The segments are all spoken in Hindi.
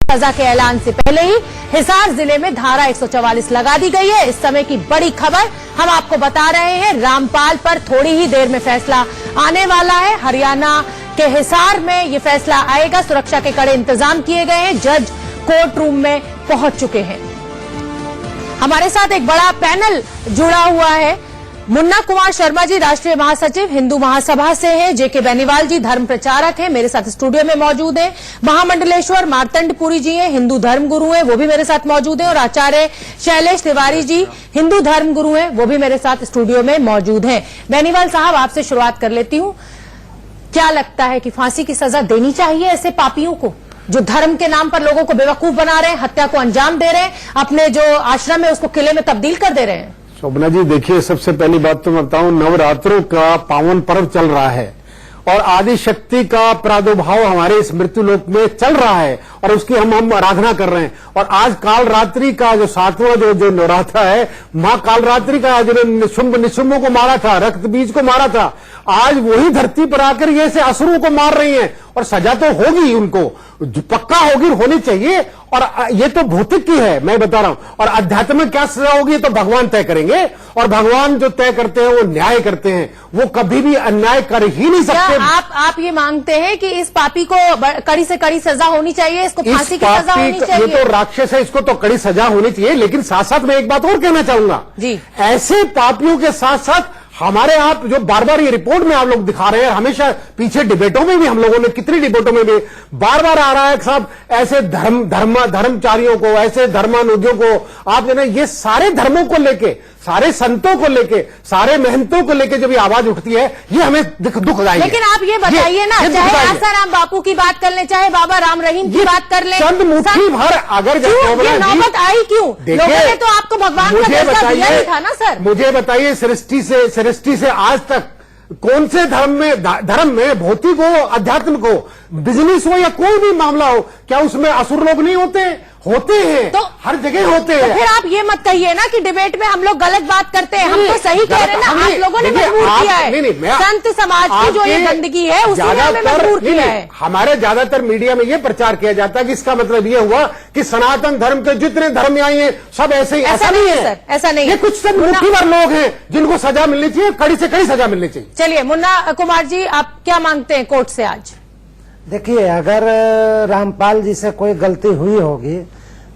सजा के ऐलान से पहले ही हिसार जिले में धारा 144 लगा दी गई है। इस समय की बड़ी खबर हम आपको बता रहे हैं। रामपाल पर थोड़ी ही देर में फैसला आने वाला है। हरियाणा के हिसार में ये फैसला आएगा। सुरक्षा के कड़े इंतजाम किए गए हैं। जज कोर्ट रूम में पहुंच चुके हैं। हमारे साथ एक बड़ा पैनल जुड़ा हुआ है। मुन्ना कुमार शर्मा जी राष्ट्रीय महासचिव हिंदू महासभा से हैं। जेके बेनीवाल जी धर्म प्रचारक हैं, मेरे साथ स्टूडियो में मौजूद हैं। महामंडलेश्वर मार्तंडपुरी जी हैं, हिंदू धर्म गुरु हैं, वो भी मेरे साथ मौजूद हैं। और आचार्य शैलेश तिवारी जी हिंदू धर्म गुरु हैं, वो भी मेरे साथ स्टूडियो में मौजूद हैं। बेनीवाल साहब, आपसे शुरुआत कर लेती हूं। क्या लगता है कि फांसी की सजा देनी चाहिए ऐसे पापियों को जो धर्म के नाम पर लोगों को बेवकूफ बना रहे हैं, हत्या को अंजाम दे रहे हैं, अपने जो आश्रम है उसको किले में तब्दील कर दे रहे हैं? शोभना जी, देखिए, सबसे पहली बात तो मैं बताऊं, नवरात्रों का पावन पर्व चल रहा है और आदि शक्ति का प्रादुर्भाव हमारे इस मृत्युलोक में चल रहा है और उसकी हम आराधना कर रहे हैं। और आज काल रात्रि का जो 7वां जो नवरात्र है, मां काल रात्रि का जिन्होंने निशुंभों को मारा था, रक्त बीज को मारा था, आज वही धरती पर आकर ये ऐसे असुरों को मार रही हैं। और सजा तो होगी, उनको पक्का होगी, होनी चाहिए। और ये तो भौतिक की है, मैं बता रहा हूं। और अध्यात्म में क्या सजा होगी तो भगवान तय करेंगे। और भगवान जो तय करते हैं वो न्याय करते हैं, वो कभी भी अन्याय कर ही नहीं सकते। आप ये मांगते हैं कि इस पापी को कड़ी से कड़ी सजा होनी चाहिए, इसको फांसी की सजा होनी चाहिए? ये तो राक्षस है, इसको तो कड़ी सजा होनी चाहिए। लेकिन साथ साथ मैं एक बात और कहना चाहूंगा जी, ऐसे पापियों के साथ साथ हमारे आप जो बार बार ये रिपोर्ट में आप लोग दिखा रहे हैं, हमेशा पीछे डिबेटों में भी हम लोगों ने कितनी डिबेटों में भी बार बार आ रहा है साहब, ऐसे धर्मचारियों को, ऐसे धर्मानुगियों को आप जो है, ये सारे धर्मों को लेके, सारे संतों को लेके, सारे महंतों को लेके जब ये आवाज उठती है, ये हमें दुखदायी है। लेकिन आप ये बताइए ना, चाहे आसाराम बापू की बात कर ले, चाहे बाबा राम रहीम की बात कर ले, चंद मुट्ठी भर अगर नौबत आई क्यों? लोगों ने तो आपको भगवान का दर्जा दिया ही था ना सर। मुझे बताइए, सृष्टि से आज तक कौन से धर्म में भौतिक हो, अध्यात्म को, बिजनेस हो या कोई भी मामला हो, क्या उसमें असुर लोग नहीं होते हैं? तो हर जगह होते हैं। तो फिर आप ये मत कहिए ना कि डिबेट में हम लोग गलत बात करते हैं। हम तो सही कह रहे हैं ना, आप लोगों ने मजबूर किया है। संत समाज की जो ये गंदगी है उसी ने हमें मजबूर किया है। हमारे ज्यादातर मीडिया में ये प्रचार किया जाता है कि इसका मतलब ये हुआ कि सनातन धर्म के जितने धर्म आई हैं सब ऐसे ही। ऐसा नहीं है सर, ऐसा नहीं है। ये कुछ मुट्ठी भर लोग हैं जिनको सजा मिलनी चाहिए, कड़ी से कड़ी सजा मिलनी चाहिए। चलिए मुन्ना कुमार जी, आप क्या मांगते हैं कोर्ट से आज? देखिए, अगर रामपाल जी से कोई गलती हुई होगी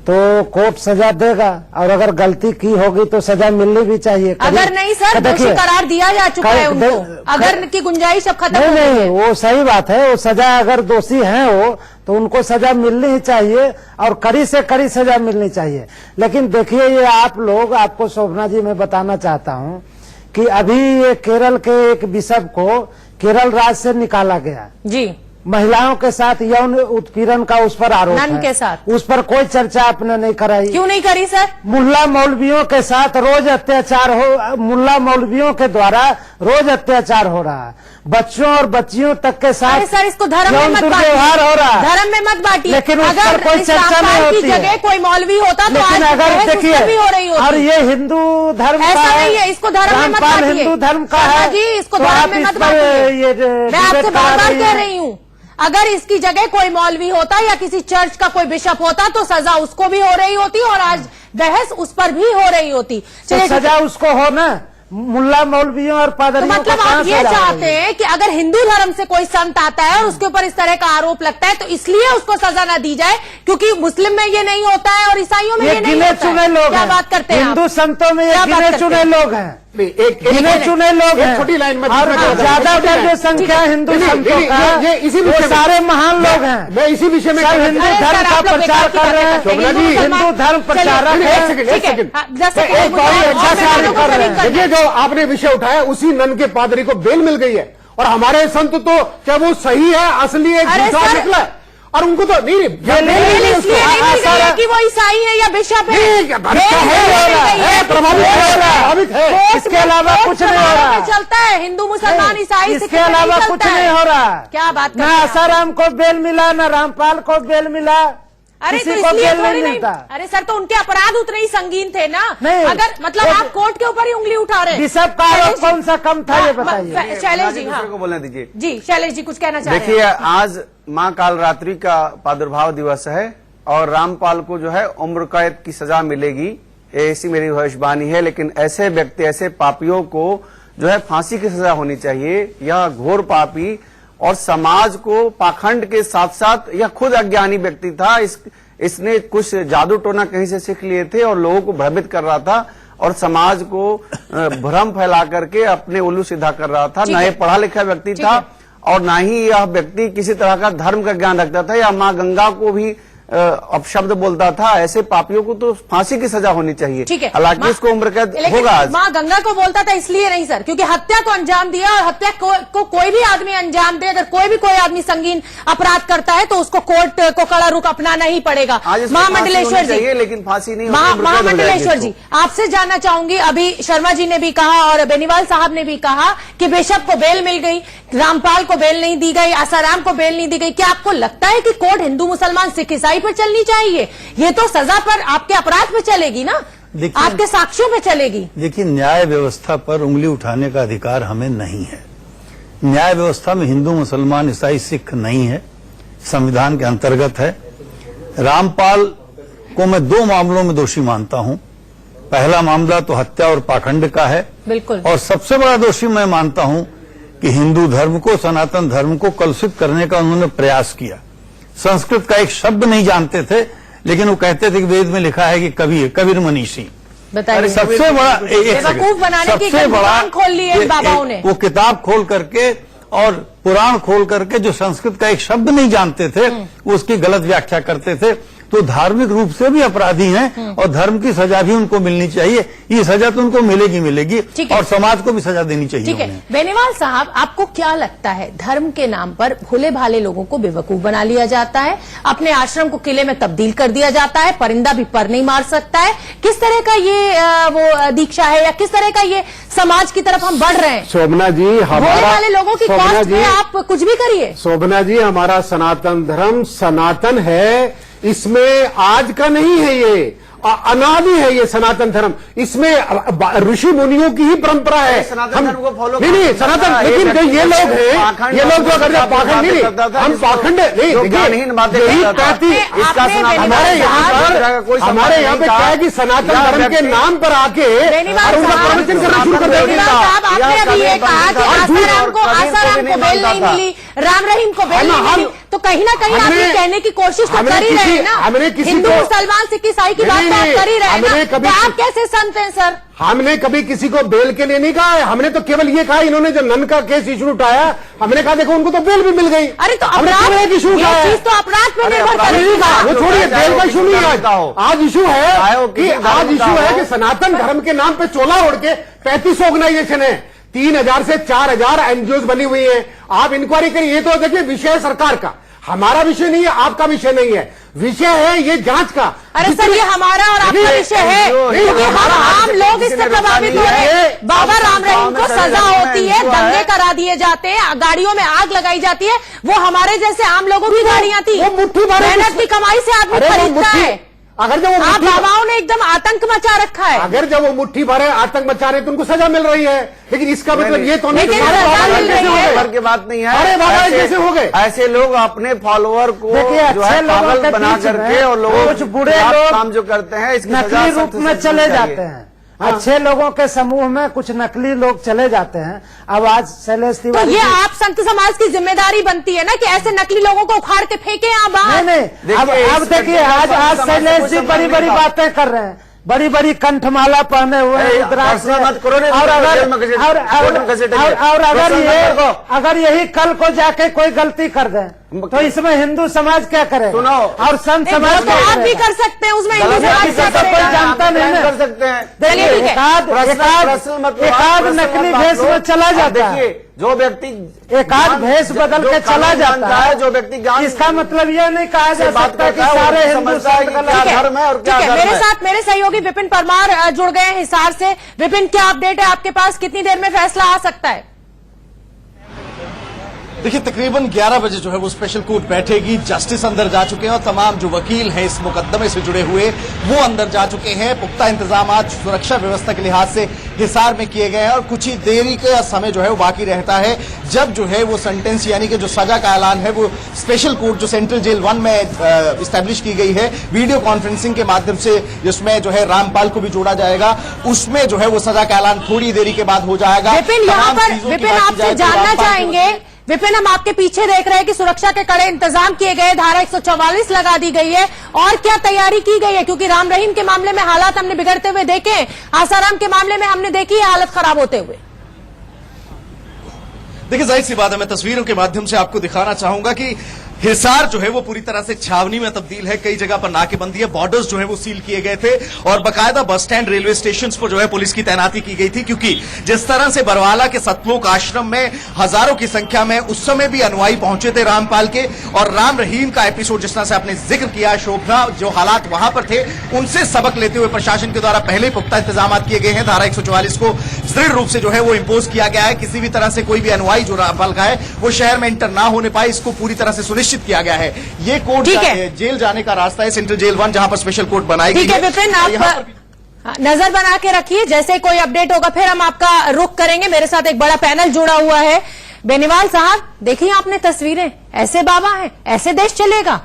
तो कोर्ट सजा देगा, और अगर गलती की होगी तो सजा मिलनी भी चाहिए। अगर नहीं सर, दोषी करार दिया जा चुका है उनको, अगर की गुंजाइश अब खत्म नहीं, वो सही बात है। वो सजा, अगर दोषी हैं वो, तो उनको सजा मिलनी ही चाहिए और कड़ी से कड़ी सजा मिलनी चाहिए। लेकिन देखिए, ये आप लोग, आपको शोभना जी मैं बताना चाहता हूँ कि अभी ये केरल के एक बिशप को केरल राज्य से निकाला गया जी, महिलाओं के साथ यौन उत्पीड़न का उस पर आरोप है। के साथ उस पर कोई चर्चा आपने नहीं कराई। क्यों नहीं करी सर? मुल्ला मौलवियों के साथ रोज अत्याचार मुल्ला मौलवियों के द्वारा रोज अत्याचार हो रहा है, बच्चों और बच्चियों तक के साथ। सर, इसको धर्म में मत व्यवहार हो रहा है, धर्म में मत बांटिए। लेकिन अगर कोई चर्चा नहीं होती है, कोई मौलवी होता तो लेकिन अगर देखिए, और ये हिंदू धर्म का नहीं है, इसको धर्म में मत बांटिए। हिंदू धर्म का है जी, इसको धर्म में मत बांटिए। मैं आपसे बार बार कह रही हूँ, अगर इसकी जगह कोई मौलवी होता या किसी चर्च का कोई बिशप होता तो सजा उसको भी हो रही होती और आज बहस उस पर भी हो रही होती। तो सजा उसको हो ना, मुल्ला मौलवियों और पादरियों तो मतलब आप ये चाहते हैं कि अगर हिंदू धर्म से कोई संत आता है और उसके ऊपर इस तरह का आरोप लगता है तो इसलिए उसको सजा ना दी जाए क्योंकि मुस्लिम में ये नहीं होता है और ईसाइयों में ये नहीं होता है? क्या बात करते हैं? हिंदू संतों में ये गिने चुने लोग हैं, गिने चुने लोग हैं। छोटी लाइन में ज्यादातर जो संख्या हिंदू संतों का, वो सारे महान लोग हैं। मैं इसी विषय में हिंदू धर्म का प्रचार कर रहे हैं, हिंदू धर्म प्रचारक है। देखिए, जो आपने विषय उठाया, उसी नन के पादरी को बेल मिल गई है और हमारे संत तो क्या वो सही है, असली है, झूठा निकला, और उनको तो नहीं कि वो ईसाई है या बिशप है, प्रभावित है। इसके अलावा कुछ नहीं हो रहा, चलता है हिंदू मुसलमान ईसाई, इसके अलावा कुछ नहीं हो रहा। क्या बात? न आसाराम को बेल मिला, न रामपाल को बेल मिला, अरे तो इसलिए थोड़ी नहीं। अरे सर, तो उनके अपराध उतने ही संगीन थे ना। नहीं, अगर मतलब आप कोर्ट के ऊपर ही उंगली उठा रहे हैं। बिशप का आरोप कौन सा कम था, ये बताइए। शैलेश जी, हाँ, को बोलने दीजिए। जी शैलेश जी, कुछ कहना चाह रहे हैं? देखिए, आज माँ काल रात्रि का प्रादुर्भाव दिवस है और रामपाल को जो है उम्र कैद की सजा मिलेगी, ऐसी मेरी भविष्यवाणी है। लेकिन ऐसे व्यक्ति, ऐसे पापियों को जो है फांसी की सजा होनी चाहिए। यह घोर पापी और समाज को पाखंड के साथ साथ यह खुद अज्ञानी व्यक्ति था। इसने कुछ जादू टोना कहीं से सीख लिए थे और लोगों को भ्रमित कर रहा था और समाज को भ्रम फैला करके अपने उल्लू सीधा कर रहा था। ना ये पढ़ा लिखा व्यक्ति था और ना ही यह व्यक्ति किसी तरह का धर्म का ज्ञान रखता था या माँ गंगा को भी अपशब्द बोलता था। ऐसे पापियों को तो फांसी की सजा होनी चाहिए। ठीक है, हालांकि इसको उम्र कैद होगा। माँ गंगा को बोलता था इसलिए नहीं सर, क्योंकि हत्या को अंजाम दिया और हत्या को कोई भी आदमी अंजाम दे, अगर कोई आदमी संगीन अपराध करता है तो उसको कोर्ट को कड़ा रुख अपनाना ही पड़ेगा। महामंडलेश्वर जी, लेकिन फांसी नहीं, महामंडलेश्वर जी आपसे जानना चाहूंगी, अभी शर्मा जी ने भी कहा और बेनीवाल साहब ने भी कहा कि बिशप को बेल मिल गई, रामपाल को बेल नहीं दी गई, आसाराम को बेल नहीं दी गई। क्या आपको लगता है कि कोर्ट हिंदू मुसलमान सिख ईसाई पर चलनी चाहिए? ये तो सजा पर, आपके अपराध पे चलेगी ना, आपके साक्ष्यों पे चलेगी। देखिए, न्याय व्यवस्था पर उंगली उठाने का अधिकार हमें नहीं है। न्याय व्यवस्था में हिंदू मुसलमान ईसाई सिख नहीं है, संविधान के अंतर्गत है। रामपाल को मैं 2 मामलों में दोषी मानता हूं। पहला मामला तो हत्या और पाखंड का है, बिल्कुल, और सबसे बड़ा दोषी मैं मानता हूं कि हिंदू धर्म को, सनातन धर्म को कलुषित करने का उन्होंने प्रयास किया। संस्कृत का एक शब्द नहीं जानते थे, लेकिन वो कहते थे कि वेद में लिखा है कि कबीर मनीषी। बताइए, सबसे बड़ा बेवकूफ बनाने की दुकान खोल ली है बाबाओं ने। वो किताब खोल करके और पुराण खोल करके जो संस्कृत का एक शब्द नहीं जानते थे उसकी गलत व्याख्या करते थे। तो धार्मिक रूप से भी अपराधी हैं और धर्म की सजा भी उनको मिलनी चाहिए। ये सजा तो उनको मिलेगी और समाज को भी सजा देनी चाहिए। ठीक है, बेनीवाल साहब, आपको क्या लगता है धर्म के नाम पर भोले भाले लोगों को बेवकूफ बना लिया जाता है, अपने आश्रम को किले में तब्दील कर दिया जाता है, परिंदा भी पर नहीं मार सकता है? किस तरह का ये वो दीक्षा है या किस तरह का ये समाज की तरफ हम बढ़ रहे हैं? शोभना जी, भोले भाले लोगों की कॉस्ट में आप कुछ भी करिए। शोभना जी, हमारा सनातन धर्म सनातन है, इसमें आज का नहीं है, ये अनादि है ये सनातन धर्म। इसमें ऋषि मुनियों की ही परंपरा है। सनातन धर्म को फॉलो नहीं सनातन, लेकिन जो ये लोग हैं, ये लोग जो अगर पाखंड नहीं, हम पाखंड नहीं, हमारे यहाँ पे क्या है कि सनातन धर्म के नाम पर आके उनका प्रवचन करना शुरू कर देंगे। आपने अभी ये कहा कि आसाराम को बेल नहीं मिली, राम रहीम को बेल नहीं मिली, तो कहीं ना कहीं आप ये कहने की कोशिश तो कर ही रहे हैं ना, हिंदू मुसलमान सिख ईसाई की बात आप कर ही रहे हैं ना, तो आप कैसे संत हैं सर? हमने कभी किसी को बेल के लिए नहीं कहा है, हमने तो केवल ये कहा, इन्होंने जो नन का केस इशू उठाया, हमने कहा देखो उनको तो बेल भी मिल गई। अरे तो अपराध इशू तो अपराध पे निर्भर करेगा, वो छोड़िए, बेल का इशू नहीं है। आज इशू है कि सनातन धर्म के नाम पे चोला ओढ़ के 35 ऑर्गेनाइजेशन है, 3000 से 4000 एनजीओ बनी हुई है। आप इंक्वायरी करिए। ये तो देखिए विषय है सरकार का, हमारा विषय नहीं है, आपका विषय नहीं है, विषय है ये जांच का। अरे सर, ये हमारा और आपका विषय है, क्योंकि हम आम लोग इससे प्रभावित हो रहे हैं। बाबा राम रहीम को सजा होती है, दंगे करा दिए जाते हैं, गाड़ियों में आग लगाई जाती है, वो हमारे जैसे आम लोगों की गाड़ियां थी, मेहनत की कमाई से आदमी खरीदता है। अगर जब वो आप बाबाओं ने एकदम आतंक मचा रखा है, अगर जब वो मुट्ठी भरे आतंक मचा रहे तो उनको सजा मिल रही है, लेकिन इसका मतलब ये तो नहीं कि भर के बात नहीं है। अरे बाबा कैसे हो गए? ऐसे लोग अपने फॉलोअर को जो है पागल बना करके और लोगों कुछ बुरे लोग काम जो करते हैं इसकी नकली रूप में चले जाते हैं। अच्छे लोगों के समूह में कुछ नकली लोग चले जाते हैं। अब आज शैलेश तिवारी, तो ये आप संत समाज की जिम्मेदारी बनती है ना कि ऐसे नकली लोगों को उखाड़ के फेंके यहाँ बाहर। नहीं, अब देखिए, आज शैलेश जी बड़ी बड़ी बातें कर रहे हैं, बड़ी बड़ी कंठमाला पहने हुए और अगर यही कल को जाके कोई गलती कर दे तो इसमें हिंदू समाज क्या करे? सुनो, और संत समाज तो आप भी कर सकते हैं, उसमें हिंदू समाज कोई जानता नहीं कर सकते हैं। एकाध नकली भेष में चला जाता है, जो व्यक्ति एकाध भेष बदल के चला जाता है, जो व्यक्ति ज्ञान, इसका मतलब यह नहीं कहा जा सकता कि सारे हिंदू धर्म है और क्या धर्म है। मेरे साथ मेरे सहयोगी विपिन परमार जुड़ गए हैं हिसार से। विपिन, क्या अपडेट है आपके पास? कितनी देर में फैसला आ सकता है? देखिए तकरीबन 11 बजे जो है वो स्पेशल कोर्ट बैठेगी। जस्टिस अंदर जा चुके हैं और तमाम जो वकील हैं इस मुकदमे से जुड़े हुए वो अंदर जा चुके हैं। पुख्ता इंतजाम सुरक्षा व्यवस्था के लिहाज से हिसार में किए गए हैं और कुछ ही देरी का समय जो है वो बाकी रहता है जब जो है वो सेंटेंस यानी कि जो सजा का ऐलान है वो स्पेशल कोर्ट जो सेंट्रल जेल 1 में इस्टेब्लिश की गई है वीडियो कॉन्फ्रेंसिंग के माध्यम से, जिसमें जो है रामपाल को भी जोड़ा जाएगा, उसमें जो है वो सजा का ऐलान थोड़ी देरी के बाद हो जाएगा। विपिन, यहाँ पर विपिन आपसे जानना चाहेंगे, विपिन हम आपके पीछे देख रहे हैं कि सुरक्षा के कड़े इंतजाम किए गए, धारा 144 लगा दी गई है और क्या तैयारी की गई है, क्योंकि राम रहीम के मामले में हालात हमने बिगड़ते हुए देखे, आसाराम के मामले में हमने देखी है हालत खराब होते हुए। देखिए जाहिर सी बात है, मैं तस्वीरों के माध्यम से आपको दिखाना चाहूंगा कि हिसार जो है वो पूरी तरह से छावनी में तब्दील है। कई जगह पर नाकेबंदी है, बॉर्डर्स जो है वो सील किए गए थे और बाकायदा बस स्टैंड, रेलवे स्टेशन पर जो है पुलिस की तैनाती की गई थी, क्योंकि जिस तरह से बरवाला के सतलोक आश्रम में हजारों की संख्या में उस समय भी अनुयायी पहुंचे थे रामपाल के, और राम रहीम का एपिसोड जिस तरह से आपने जिक्र किया, शोभना जो हालात वहां पर थे उनसे सबक लेते हुए प्रशासन के द्वारा पहले पुख्ता इंतजाम किए गए हैं। धारा 144 को दृढ़ रूप से जो है वो इम्पोज किया गया है। किसी भी तरह से कोई भी अनुयायी जो रामपाल का है वो शहर में इंटर ना होने पाए, इसको पूरी तरह से सुनिश्चित किया गया है। ये कोर्ट जेल जाने का रास्ता है, सेंट्रल जेल 1 जहां पर स्पेशल कोर्ट बनाई गई है। ठीक है विपिन, आप नजर बना के रखिए, जैसे कोई अपडेट होगा फिर हम आपका रुख करेंगे। मेरे साथ एक बड़ा पैनल जुड़ा हुआ है। बेनीवाल साहब, देखिए आपने तस्वीरें, ऐसे बाबा हैं, ऐसे देश चलेगा?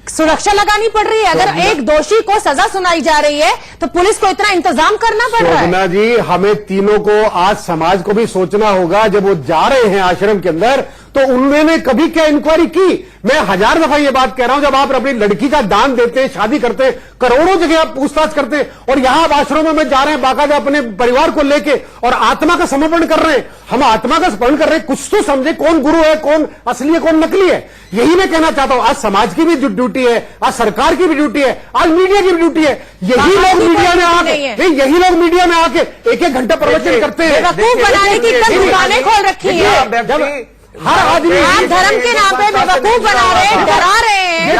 सुरक्षा लगानी पड़ रही है, अगर एक दोषी को सजा सुनाई जा रही है तो पुलिस को इतना इंतजाम करना पड़ रहा है। शोभना जी, हमें तीनों को आज समाज को भी सोचना होगा, जब वो जा रहे हैं आश्रम के अंदर तो उन्होंने कभी क्या इंक्वायरी की? मैं 1000 दफा ये बात कह रहा हूं, जब आप अपनी लड़की का दान देते हैं, शादी करते हैं, करोड़ों जगह आप पूछताछ करते हैं, और यहां आप आश्रमों में जा रहे हैं बाकायदा अपने परिवार को लेके और आत्मा का समर्पण कर रहे हैं। हम आत्मा का समर्पण कर रहे हैं, कुछ तो समझे कौन गुरु है, कौन असली है, कौन नकली है। यही मैं कहना चाहता हूं, आज समाज की भी ड्यूटी है, आज सरकार की भी ड्यूटी है, आज मीडिया की भी ड्यूटी है। यही लोग मीडिया में आके यही लोग मीडिया में आके एक घंटा प्रवचन करते हैं, बेवकूफ बनाने की दुकानें खोल रखी है। हर आदमी आप धर्म के नाम पे बेवकूफ बना रहे हैं, डरा रहे हैं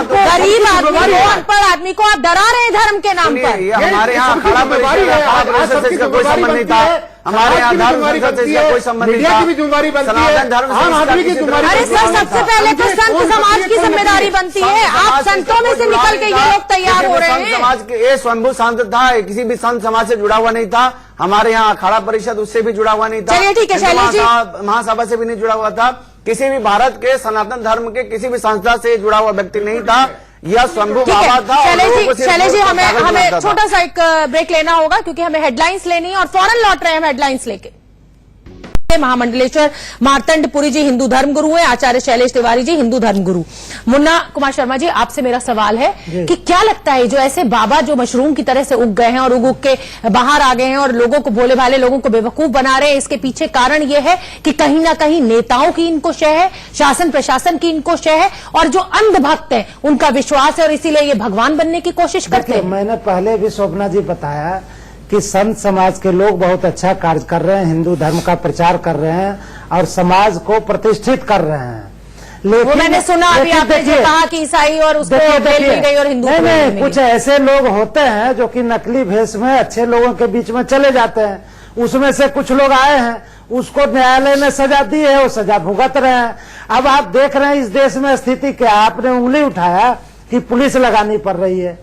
गरीब आदमी को, अनपढ़ आदमी को आप डरा रहे हैं धर्म के नाम पर। हमारे यहाँ कोई संबंध नहीं था, हमारे यहाँ धर्म से इसका कोई संबंध नहीं था, सनातन धर्म आम आदमी की जिम्मेदारी। अरे सर, सबसे पहले तो संत समाज की जिम्मेदारी बनती है। आप संतों में से निकल के ये लोग तैयार हो रहे हैं। समाज के ये स्वयंभू संत था, किसी भी संत समाज से जुड़ा हुआ नहीं था। हमारे यहाँ अखाड़ा परिषद उससे भी जुड़ा हुआ नहीं था। चलिए ठीक है शैलेश जी, महासभा से भी नहीं जुड़ा हुआ था, किसी भी भारत के सनातन धर्म के किसी भी संस्था से जुड़ा हुआ व्यक्ति नहीं था। यह स्वयंभू बाबा था। शैलेश जी, हमें छोटा सा एक ब्रेक लेना होगा क्योंकि हमें हेडलाइंस लेनी है और फौरन लौट रहे हैं हेडलाइंस लेके। महामंडलेश्वर मार्तंडपुरी जी हिंदू धर्मगुरु हैं, आचार्य शैलेश तिवारी जी हिंदू धर्मगुरु। मुन्ना कुमार शर्मा जी, आपसे मेरा सवाल है कि क्या लगता है जो ऐसे बाबा जो मशरूम की तरह से उग गए हैं और उग के बाहर आ गए हैं और लोगों को, भोले भाले लोगों को बेवकूफ बना रहे हैं, इसके पीछे कारण यह है कि कहीं ना कहीं नेताओं की इनको शय है, शासन प्रशासन की इनको शय है, और जो अंधभक्त है उनका विश्वास है और इसीलिए ये भगवान बनने की कोशिश करते हैं। मैंने पहले भी शोभना जी बताया कि संत समाज के लोग बहुत अच्छा कार्य कर रहे हैं, हिंदू धर्म का प्रचार कर रहे हैं और समाज को प्रतिष्ठित कर रहे हैं। लेकिन वो मैंने सुना अभी आपने जो कहा कि ईसाई और उसको बेल मिल गई और हिंदू नहीं, कुछ ऐसे लोग होते हैं जो कि नकली भेष में अच्छे लोगों के बीच में चले जाते हैं। उसमें से कुछ लोग आए हैं, उसको न्यायालय ने सजा दी है, वो सजा भुगत रहे हैं। अब आप देख रहे हैं इस देश में स्थिति क्या, आपने उंगली उठाया कि पुलिस लगानी पड़ रही है।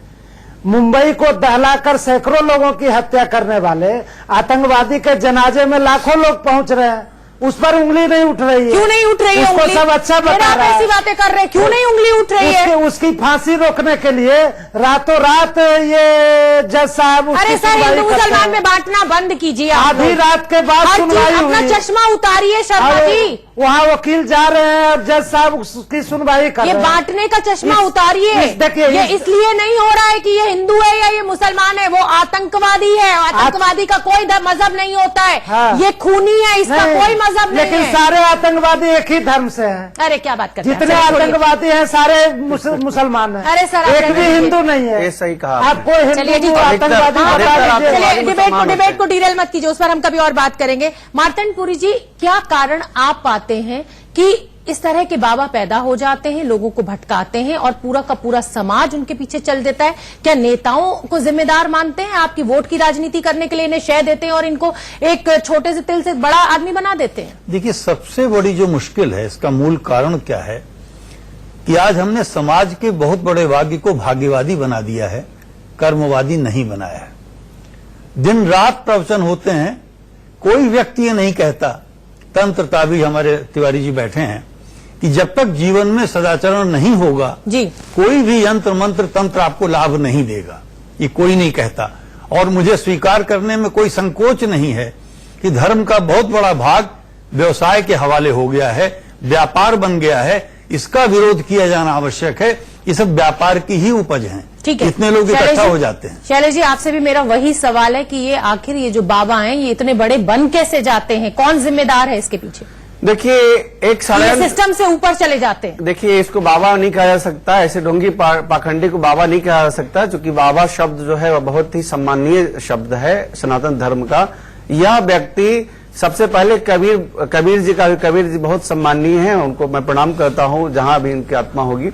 मुंबई को दहलाकर सैकड़ों लोगों की हत्या करने वाले आतंकवादी के जनाजे में लाखों लोग पहुंच रहे हैं, उस पर उंगली नहीं उठ रही है। क्यों नहीं उठ रही है? उसको सब अच्छा बता रहा है। ऐसी बातें कर रहे हैं, क्यों नहीं उंगली उठ रही है? उसकी फांसी रोकने के लिए रातों रात ये जज साहब, अरे सर, हिंदू मुसलमान में बांटना बंद कीजिए। आधी रात के बाद सुनवाई हुई, अपना चश्मा उतारिए शर्मा जी। वहाँ वकील जा रहे हैं और जज साहब उसकी सुनवाई कर रहे हैं। ये बांटने का चश्मा उतारिए। ये इसलिए नहीं हो रहा है कि ये हिंदू है या ये मुसलमान है, वो आतंकवादी है। आतंकवादी का कोई मजहब नहीं होता है। हाँ। ये खूनी है, इसका कोई मजहब नहीं है। लेकिन सारे आतंकवादी एक ही धर्म से हैं। अरे क्या बात करते हैं, जितने आतंकवादी हैं सारे मुसलमान हैं। अरे सर, एक भी हिंदू नहीं है। सही कहा आपको हिंदू आतंकवादी। डिबेट को डिरेल मत कीजिए, उस पर हम कभी और बात करेंगे। मार्तंडपुरी जी, क्या कारण आप पाते हैं कि इस तरह के बाबा पैदा हो जाते हैं, लोगों को भटकाते हैं और पूरा का पूरा समाज उनके पीछे चल देता है। क्या नेताओं को जिम्मेदार मानते हैं? आपकी वोट की राजनीति करने के लिए इन्हें शय देते हैं और इनको एक छोटे से तिल से बड़ा आदमी बना देते हैं। देखिए, सबसे बड़ी जो मुश्किल है, इसका मूल कारण क्या है कि आज हमने समाज के बहुत बड़े वर्ग को भाग्यवादी बना दिया है, कर्मवादी नहीं बनाया है। दिन रात प्रवचन होते हैं, कोई व्यक्ति ये नहीं कहता, तंत्रता भी हमारे तिवारी जी बैठे हैं, कि जब तक जीवन में सदाचरण नहीं होगा जी, कोई भी यंत्र मंत्र तंत्र आपको लाभ नहीं देगा। ये कोई नहीं कहता और मुझे स्वीकार करने में कोई संकोच नहीं है कि धर्म का बहुत बड़ा भाग व्यवसाय के हवाले हो गया है, व्यापार बन गया है। इसका विरोध किया जाना आवश्यक है। ये सब व्यापार की ही उपज हैं। ठीक है, इतने लोग इकट्ठा हो जाते हैं। शैलेश जी, आपसे भी मेरा वही सवाल है कि ये आखिर ये जो बाबा हैं ये इतने बड़े बन कैसे जाते हैं? कौन जिम्मेदार है इसके पीछे? देखिए, एक सिस्टम से ऊपर चले जाते हैं। देखिए, इसको बाबा नहीं कहा जा सकता, ऐसे ढोंगी पाखंडी को बाबा नहीं कहा जा सकता, क्योंकि बाबा शब्द जो है वह बहुत ही सम्मानीय शब्द है सनातन धर्म का। यह व्यक्ति सबसे पहले कबीर जी का, कबीर जी बहुत सम्मानीय है, उनको मैं प्रणाम करता हूं जहां भी इनकी आत्मा होगी।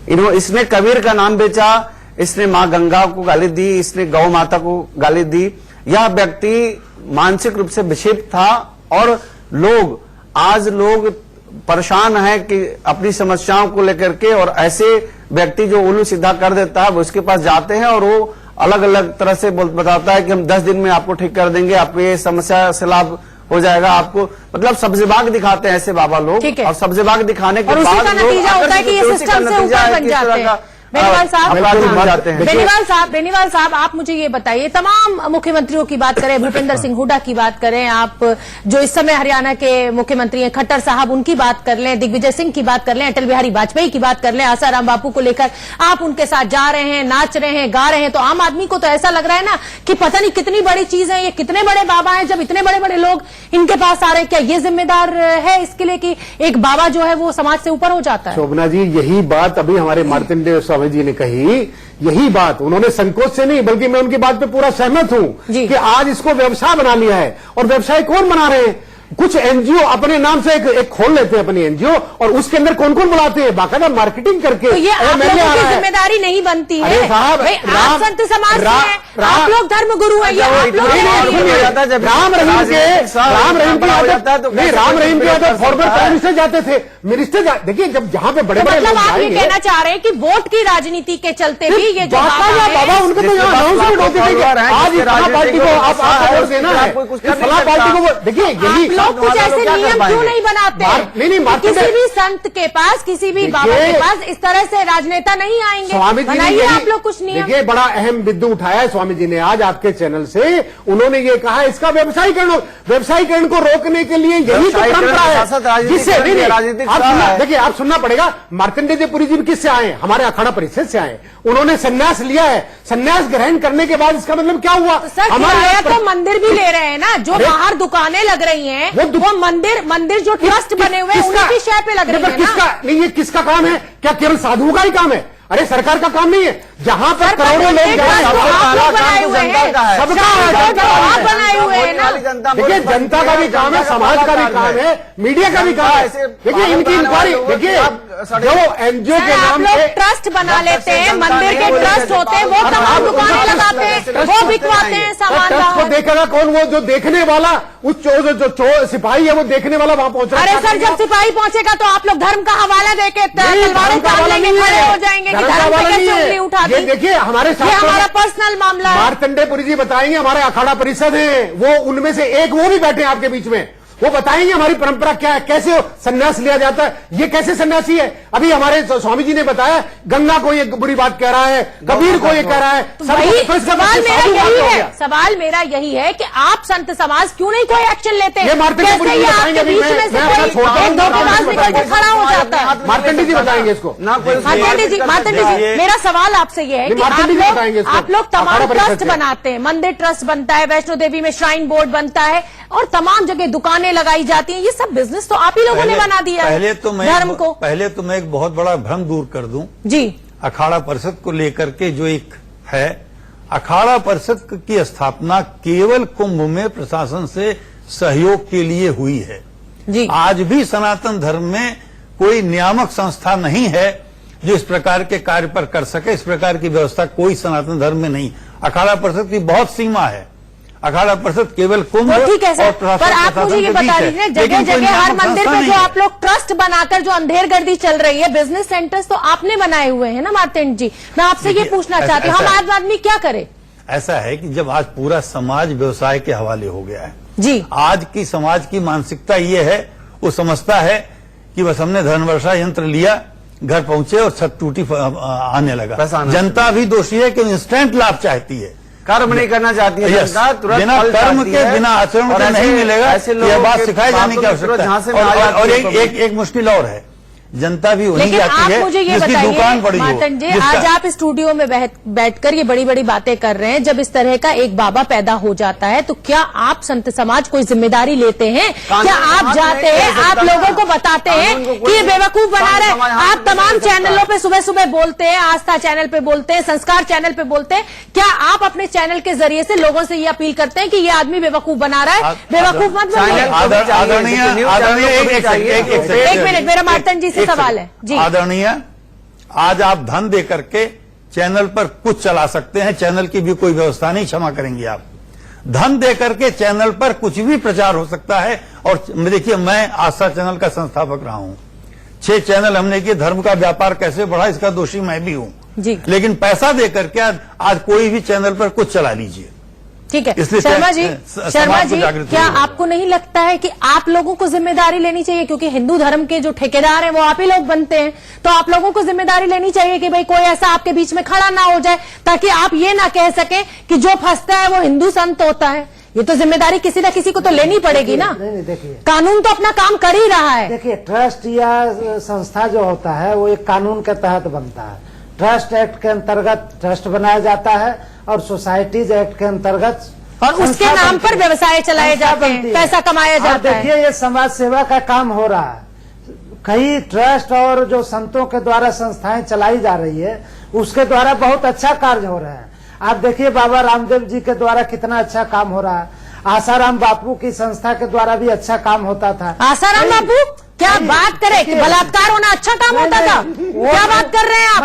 इसने कबीर का नाम बेचा, इसने मां गंगा को गाली दी, इसने गौ माता को गाली दी। यह व्यक्ति मानसिक रूप से विक्षिप्त था और आज लोग परेशान हैं कि अपनी समस्याओं को लेकर के, और ऐसे व्यक्ति जो उल्लू सीधा कर देता है वो उसके पास जाते हैं और वो अलग अलग तरह से बताता है कि हम 10 दिन में आपको ठीक कर देंगे, आपको ये समस्या से लाभ हो जाएगा। आपको मतलब सब्ज़बाग दिखाते हैं ऐसे बाबा लोग, और सब्ज़बाग दिखाने के बाद नतीजा होता है कि ये सिस्टम से ऊपर बन जाते हैं। बेनीवाल साहब, आप मुझे ये बताइए, तमाम मुख्यमंत्रियों की बात करें, भूपेंद्र सिंह हुड्डा की बात करें, आप जो इस समय हरियाणा के मुख्यमंत्री हैं खट्टर साहब, उनकी बात कर लें, दिग्विजय सिंह की बात कर लें, अटल बिहारी वाजपेयी की बात कर लें, आसाराम बापू को लेकर आप उनके साथ जा रहे हैं, नाच रहे हैं, गा रहे हैं, तो आम आदमी को तो ऐसा लग रहा है ना कि पता नहीं कितनी बड़ी चीज है, ये कितने बड़े बाबा हैं जब इतने बड़े बड़े लोग इनके पास आ रहे हैं। क्या ये जिम्मेदार है इसके लिए कि एक बाबा जो है वो समाज से ऊपर हो जाता है? शोभना जी, यही बात अभी हमारे मार्कंडेय स्वामी जी ने कही, यही बात उन्होंने संकोच से नहीं, बल्कि मैं उनकी बात पे पूरा सहमत हूं कि आज इसको व्यवसाय बना लिया है। और व्यवसाय कौन बना रहे हैं? कुछ एनजीओ अपने नाम से एक खोल लेते हैं अपनी एनजीओ, और उसके अंदर कौन कौन बुलाते हैं बाकायदा मार्केटिंग करके। तो ये आप लोगों की जिम्मेदारी नहीं बनती है? अरे साहब, आप संत समाज से हैं, आप लोग धर्म गुरु हैं, ये आप लोग राम रहीम के आदत फॉर्मर प्राइम मिनिस्टर जाते थे, देखिए जब जहां पे बड़े बड़े मतलब आप ये कहना चाह रहे हैं कि वोट की राजनीति के चलते भी ये जो बाबा उनके तो यहाँ अनाउंसमेंट होती थी, आज इस पार्टी को आप वोट देना है, फला पार्टी को देखिए, यही लोग कुछ ऐसे नियम क्यों नहीं बनाते? नहीं, किसी भी संत के पास, किसी भी बाबा के पास इस तरह से राजनेता नहीं आएंगे। स्वामी जी बनाइए आप लोग कुछ नियम। देखिए, बड़ा अहम बिंदु उठाया है स्वामी जी ने आज आपके चैनल से। उन्होंने ये कहा इसका व्यवसायीकरण को रोकने के लिए यही तो परंपरा है, जिससे देखिए आप सुनना पड़ेगा। मार्कंडेय पुरी जी किससे आए? हमारे अखाड़ा परिषद से आए। उन्होंने संन्यास लिया है, संन्यास ग्रहण करने के बाद इसका मतलब क्या हुआ? सर, किराया तो मंदिर भी ले रहे हैं ना, जो बाहर दुकानें लग रही हैं, वो मंदिर जो ट्रस्ट बने हुए हैं उनकी शय पे लग रही है ना। नहीं, ये किसका काम है? क्या केवल साधुओं का ही काम है? अरे सरकार का काम नहीं है। जहां पर करोड़ों लोग सबका आप बनाए हुए हैं ना। देखिए, जनता का भी काम है, समाज का भी काम है, मीडिया का भी काम है। देखिए इनकी इंक्वायरी, देखिए जो एनजीओ के नाम पे ट्रस्ट बना लेते हैं, मंदिर के ट्रस्ट होते हैं, वो तमाम दुकानें लगाते हैं, वो बिकवाते हैं सामान। ट्रस्ट को देखेगा कौन? वो जो देखने वाला, उस जो सिपाही है वो देखने वाला वहां पहुंच रहा है। अरे सर, जब सिपाही पहुंचेगा तो आप लोग धर्म का हवाला देके तलवारें तान लेंगे, खड़े हो जाएंगे कि धर्म पे कैसे उंगली उठा दी। देखिए हमारे साथ हमारा पर्सनल मामला है। मार्कंडेय पुरी जी बताएंगे, हमारे अखाड़ा परिषद है, वो उनमें से एक वो भी बैठे हैं आपके बीच में, वो बताएंगे हमारी परंपरा क्या है, कैसे संन्यास लिया जाता है, ये कैसे सन्यासी है। अभी हमारे स्वामी जी ने बताया, गंगा को ये बुरी बात कह रहा है, कबीर को ये कह रहा है। सवाल मेरा यही है कि आप संत समाज क्यों नहीं कोई एक्शन लेते हैं? ये मार्कंडेय पुरी जी बताएंगे, खड़ा हो जाता है। मार्कंडेय जी बताएंगे इसको। मार्कंडेय जी, मेरा सवाल आपसे ये है कि आप लोग तमाम ट्रस्ट बनाते हैं, मंदिर ट्रस्ट बनता है, वैष्णो देवी में श्राइन बोर्ड बनता है, और तमाम जगह दुकानें लगाई जाती हैं, ये सब बिजनेस तो आप ही लोगों ने बना दिया पहले तो मैं एक बहुत बड़ा भ्रम दूर कर दूं जी। अखाड़ा परिषद को लेकर के जो एक है, अखाड़ा परिषद की स्थापना केवल कुंभ में प्रशासन से सहयोग के लिए हुई है जी। आज भी सनातन धर्म में कोई नियामक संस्था नहीं है जो इस प्रकार के कार्य पर कर सके। इस प्रकार की व्यवस्था कोई सनातन धर्म में नहीं। अखाड़ा परिषद की बहुत सीमा है। अखाड़ा परिषद केवल कुंभ तो ठीक है सर, और पर आप मुझे ये बता दीजिए, जगह जगह हर मंदिर पे जो आप लोग ट्रस्ट बनाकर जो अंधेरगर्दी चल रही है, बिजनेस सेंटर्स तो आपने बनाए हुए हैं ना मार्तंड जी। मैं आपसे ये पूछना चाहती हूँ, हम आम आदमी क्या करे? ऐसा है कि जब आज पूरा समाज व्यवसाय के हवाले हो गया है जी, आज की समाज की मानसिकता ये है, वो समझता है कि बस हमने धन वर्षा यंत्र लिया, घर पहुंचे और छत टूटी आने लगा। जनता भी दोषी है कि इंस्टेंट लाभ चाहती है, कर्म नहीं करना चाहती है जनता, तुरंत बिना फल कर्म चाहती के है। बिना आचरण और के ऐसे- नहीं मिलेगा। ऐसे लोगों यह बात के सिखाई जाने की बातों के आवश्यकता झांसे है। में आ जाती और है एक मुश्किल और है, जनता भी वहीं लेकिन जाती आप है मुझे ये जिसकी दुकान बताइए पड़ी हो। मार्तंड जी, आज आप स्टूडियो में बैठकर ये बड़ी बड़ी बातें कर रहे हैं। जब इस तरह का एक बाबा पैदा हो जाता है तो क्या आप संत समाज कोई जिम्मेदारी लेते हैं? क्या आप जाते हैं, आप लोगों को बताते हैं कि ये बेवकूफ बना रहे हैं? आप तमाम चैनलों पे सुबह सुबह बोलते हैं, आस्था चैनल पे बोलते हैं, संस्कार चैनल पे बोलते हैं। क्या आप अपने चैनल के जरिए से लोगों से ये अपील करते हैं कि ये आदमी बेवकूफ बना रहा है? बेवकूफ मत बनिए। एक मिनट, मेरा मार्तंड जी से सवाल है जी। आदरणीय, आज आप धन दे करके चैनल पर कुछ चला सकते हैं, चैनल की भी कोई व्यवस्था नहीं, क्षमा करेंगे आप। धन दे करके चैनल पर कुछ भी प्रचार हो सकता है। और देखिए, मैं आस्था चैनल का संस्थापक रहा हूं, 6 चैनल हमने किए। धर्म का व्यापार कैसे बढ़ा इसका दोषी मैं भी हूं जी। लेकिन पैसा दे करके आज कोई भी चैनल पर कुछ चला लीजिए। ठीक है इसलिए शर्मा जी, समाज को जागृत क्या होना आपको नहीं लगता है कि आप लोगों को जिम्मेदारी लेनी चाहिए? क्योंकि हिंदू धर्म के जो ठेकेदार हैं वो आप ही लोग बनते हैं, तो आप लोगों को जिम्मेदारी लेनी चाहिए कि भाई कोई ऐसा आपके बीच में खड़ा ना हो जाए, ताकि आप ये ना कह सके कि जो फंसता है वो हिंदू संत होता है। ये तो जिम्मेदारी किसी न किसी को तो लेनी पड़ेगी ना। नहीं, देखिए, कानून तो अपना काम कर ही रहा है। देखिए, ट्रस्ट या संस्था जो होता है वो एक कानून के तहत बनता है। ट्रस्ट एक्ट के अंतर्गत ट्रस्ट बनाया जाता है और सोसाइटीज एक्ट के अंतर्गत और उसके नाम पर व्यवसाय चलाए जाते हैं, पैसा कमाया जाता है। देखिए, ये समाज सेवा का काम हो रहा है। कई ट्रस्ट और जो संतों के द्वारा संस्थाएं चलाई जा रही है उसके द्वारा बहुत अच्छा कार्य हो रहा है। आप देखिए, बाबा रामदेव जी के द्वारा कितना अच्छा काम हो रहा है। आसाराम बापू की संस्था के द्वारा भी अच्छा काम होता था। आसाराम बापू क्या बात करें कि बलात्कार होना अच्छा काम होता था? क्या बात कर रहे हैं आप?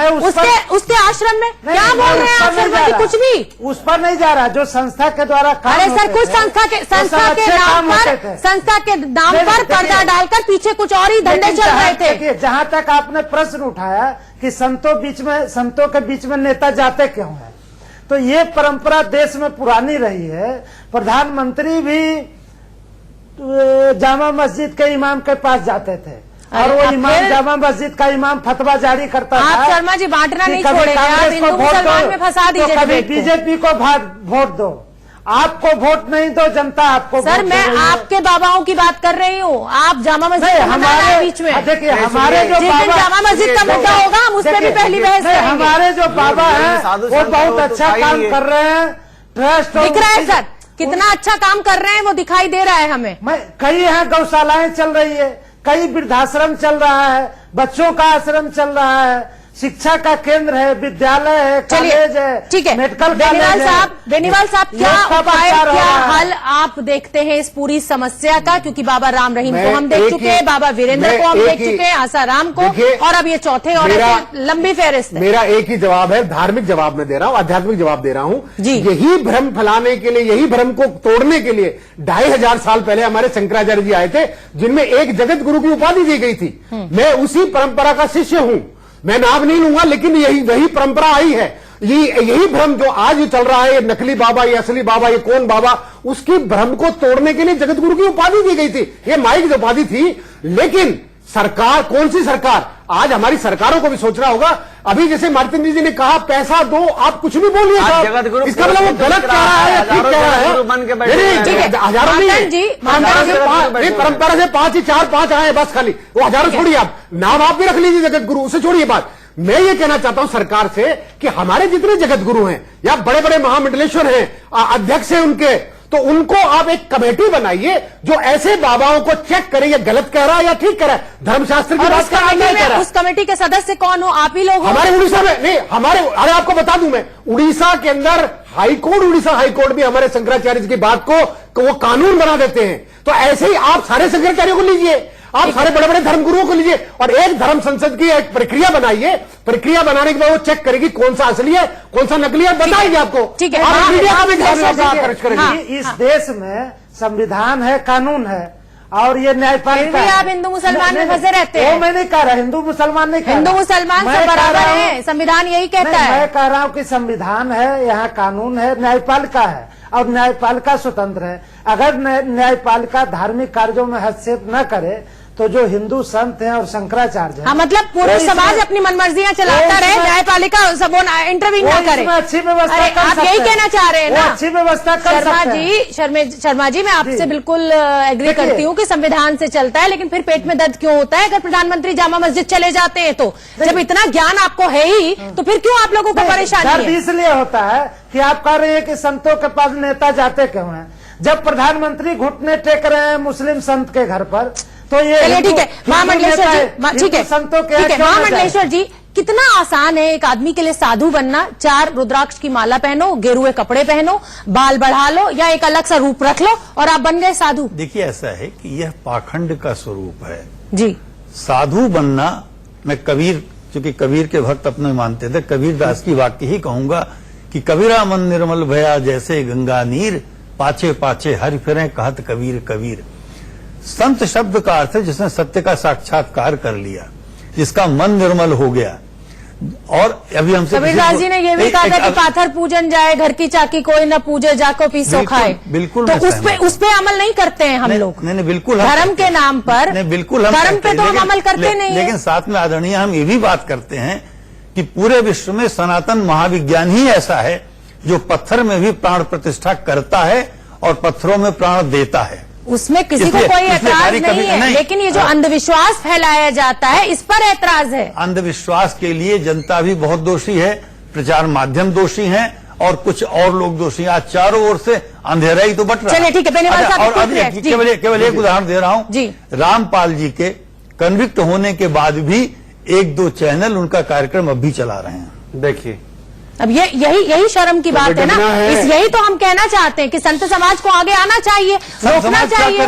उसके आश्रम में क्या बोल रहे हैं आप शर्मा जी? कुछ भी उस पर नहीं जा रहा, जो संस्था के द्वारा काम अरे सर, कुछ संस्था के नाम पर पर्दा डालकर पीछे कुछ और ही धंधे चल रहे थे। देखिए, जहाँ तक आपने प्रश्न उठाया कि संतों के बीच में नेता जाते क्यों हैं, तो ये परंपरा देश में पुरानी रही है। प्रधानमंत्री भी जामा मस्जिद के इमाम के पास जाते थे और वो इमाम जामा मस्जिद का इमाम फतवा जारी करता था। आप शर्मा जी बांटना नहीं छोड़ेंगे, आप हिंदू मुसलमान में फंसा दीजिए। कभी बीजेपी को वोट दो, आपको वोट नहीं दो, जनता आपको। सर, मैं आपके बाबाओं की बात कर रही हूँ, आप जामा मस्जिद हमारे बीच में। देखिए, हमारे जो जामा मस्जिद का मुद्दा होगा हम उस पर भी पहली बहस करेंगे। हमारे जो बाबा हैं वो बहुत अच्छा काम कर रहे हैं। ट्रस्ट दिख रहा है सर, कितना अच्छा काम कर रहे हैं वो दिखाई दे रहा है हमें। कई हैं, गौशालाएं चल रही है, कई वृद्धाश्रम चल रहा है, बच्चों का आश्रम चल रहा है, शिक्षा का केंद्र है, विद्यालय है, कॉलेज है, ठीक है। मेडिकल बेनीवाल साहब, क्या उपाय, क्या हल आप देखते हैं इस पूरी समस्या का? क्योंकि बाबा राम रहीम को हम देख चुके हैं, बाबा वीरेंद्र को हम देख चुके हैं, आसाराम को, और अब ये चौथे और लंबी फेहरिस्त है। मेरा एक ही जवाब है, धार्मिक जवाब मैं दे रहा हूं, आध्यात्मिक जवाब दे रहा हूं। यही भ्रम फैलाने के लिए, यही भ्रम को तोड़ने के लिए 2500 साल पहले हमारे शंकराचार्य जी आए थे, जिनमें एक जगत गुरु की उपाधि दी गई थी। मैं उसी परंपरा का शिष्य हूं, मैं नाम नहीं लूंगा, लेकिन वही परंपरा आई है। यही भ्रम जो आज चल रहा है, ये नकली बाबा, ये असली बाबा, ये कौन बाबा, उसकी भ्रम को तोड़ने के लिए जगत गुरु की उपाधि दी गई थी। ये माइक उपाधि थी। लेकिन सरकार, कौन सी सरकार, आज हमारी सरकारों को भी सोचना होगा। अभी जैसे मार्तंड जी ने कहा पैसा दो, आप कुछ भी बोलिए साहब, इसका मतलब वो गलत कह रहा है या ठीक कह रहा है? हजारों नहीं, परंपरा से 5 ही 4-5 आए बस, खाली वो हजारों छोड़िए, आप नाम आप भी रख लीजिए जगत गुरु, उसे छोड़िए बात। मैं ये कहना चाहता हूं सरकार से कि हमारे जितने जगत गुरु हैं या बड़े बड़े महामंडलेश्वर हैं, अध्यक्ष हैं उनके, तो उनको आप एक कमेटी बनाइए जो ऐसे बाबाओं को चेक करे, ये गलत कह रहा है या ठीक कह रहा है, धर्मशास्त्र की बात कर रहा है। उस कमेटी के सदस्य कौन हो? आप ही लोग? हमारे उड़ीसा में नहीं, हमारे, अरे आपको बता दूं मैं, उड़ीसा के अंदर हाईकोर्ट, उड़ीसा हाईकोर्ट भी हमारे शंकराचार्य जी की बात को वो कानून बना देते हैं। तो ऐसे ही आप सारे शंकराचार्यों को लीजिए, आप सारे बड़े बड़े धर्मगुरुओं को लीजिए और एक धर्म संसद की एक प्रक्रिया बनाइए। प्रक्रिया बनाने के बाद वो चेक करेगी कौन सा असली है कौन सा नकली है, बताएंगे आपको। ठीक है, आप मीडिया का भी ध्यान आकर्षित करेंगे। इस देश में संविधान है, कानून है और ये न्यायपालिका। आप हिंदू मुसलमान में फंसे रहते हैं। वो मैं नहीं कह रहा, हिंदू मुसलमान नहीं कह रहा। हिंदू मुसलमान सब बराबर है, संविधान यही कहता है। मैं कह रहा हूँ कि संविधान है, यहाँ कानून है, न्यायपालिका है और न्यायपालिका स्वतंत्र है। अगर न्यायपालिका धार्मिक कार्यों में हस्तक्षेप न करे तो जो हिंदू संत हैं और शंकराचार्य हैं, मतलब पूरा समाज अपनी मनमर्जियां चलाता रहे, न्यायपालिका सब इंटरवीन न करे। अच्छी व्यवस्था कर आप यही कहना चाह रहे हैं ना? अच्छी व्यवस्था कर सकते हैं। शर्मा जी मैं आपसे बिल्कुल एग्री करती हूँ कि संविधान से चलता है, लेकिन फिर पेट में दर्द क्यों होता है अगर प्रधानमंत्री जामा मस्जिद चले जाते हैं तो? जब इतना ज्ञान आपको है ही तो फिर क्यों आप लोगों को परेशानी दर्द है? इसलिए होता है कि आप कह रहे हैं कि संतों के पास नेता जाते क्यों हैं? जब प्रधानमंत्री घुटने टेक रहे हैं मुस्लिम संत के घर पर, तो ये चलिए ठीक है महामंडलेश्वर जी, ठीक है संतों के ठीक है महामंडलेश्वर जी, कितना आसान है एक आदमी के लिए साधु बनना? 4 रुद्राक्ष की माला पहनो, गेरुए कपड़े पहनो, बाल बढ़ा लो या एक अलग सा रूप रख लो और आप बन गए साधु। देखिए ऐसा है कि यह पाखंड का स्वरूप है जी। साधु बनना। मैं कबीर, चूंकि कबीर के भक्त अपने मानते थे, कबीर दास की वाक्य ही कहूंगा कि कबीरा मन निर्मल भया जैसे गंगा नीर, पाछे पाछे हरि फिरें कहत कबीर कबीर। संत शब्द का अर्थ है जिसने सत्य का साक्षात्कार कर लिया, जिसका मन निर्मल हो गया। और अभी हमसे कबीरदास जी ने यह भी कहा था कि पाथर पूजन जाए घर की चाकी कोई न पूजे जाको पीसो खाए। बिल्कुल तो उस पे अमल नहीं करते हैं हम लोग। नहीं बिल्कुल धर्म के नाम पर, नहीं बिल्कुल धर्म पे तो हम अमल करते नहीं। लेकिन साथ में आदरणीय हम ये भी बात करते हैं कि पूरे विश्व में सनातन महाविज्ञान ही ऐसा है जो पत्थर में भी प्राण प्रतिष्ठा करता है और पत्थरों में प्राण देता है। उसमें किसी को कोई ऐतराज नहीं है, लेकिन ये जो अंधविश्वास फैलाया जाता है इस पर ऐतराज है। अंधविश्वास के लिए जनता भी बहुत दोषी है, प्रचार माध्यम दोषी हैं और कुछ और लोग दोषी हैं। आज चारों ओर से अंधेरा ही तो बट रहा है। चलिए ठीक है बेनीवाल साहब, और केवल एक उदाहरण दे रहा हूं। रामपाल जी के कन्विक्ट होने के बाद भी 1-2 चैनल उनका कार्यक्रम अब भी चला रहे हैं। देखिए अब यही शर्म की बात है ना। यही तो हम कहना चाहते हैं कि संत समाज को आगे आना चाहिए, रोकना चाहिए।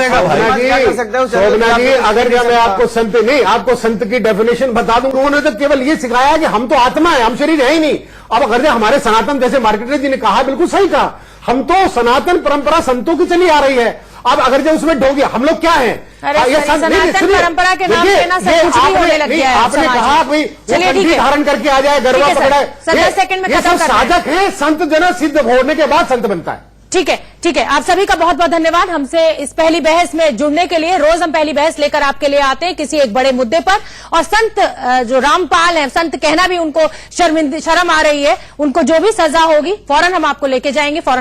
शोभना जी अगर मैं आपको संत नहीं, आपको संत की डेफिनेशन बता दूं, उन्होंने तो केवल ये सिखाया कि हम तो आत्मा है, हम शरीर है ही नहीं। अब अगर हमारे सनातन जैसे मार्केटर जी ने कहा, बिल्कुल सही कहा, हम तो सनातन परंपरा संतों की चली आ रही है। अब अगर जो उसमें ढोगे हम लोग क्या हैं? सनातन परंपरा के नाम पे ना सब कुछ भी होने लग गया है। आपने कहा कोई कंठी धारण करके आ जाए, गरबा पकड़ाए, 10 सेकंड में खत्म करना है। साधक है, संत जना सिद्ध होने के बाद संत बनता है। ठीक है आप सभी का बहुत बहुत धन्यवाद हमसे इस पहली बहस में जुड़ने के लिए। रोज हम पहली बहस लेकर आपके लिए आते हैं किसी एक बड़े मुद्दे पर, और संत जो रामपाल हैं, संत कहना भी उनको शर्म आ रही है, उनको जो भी सजा होगी फौरन हम आपको लेके जाएंगे। फौरन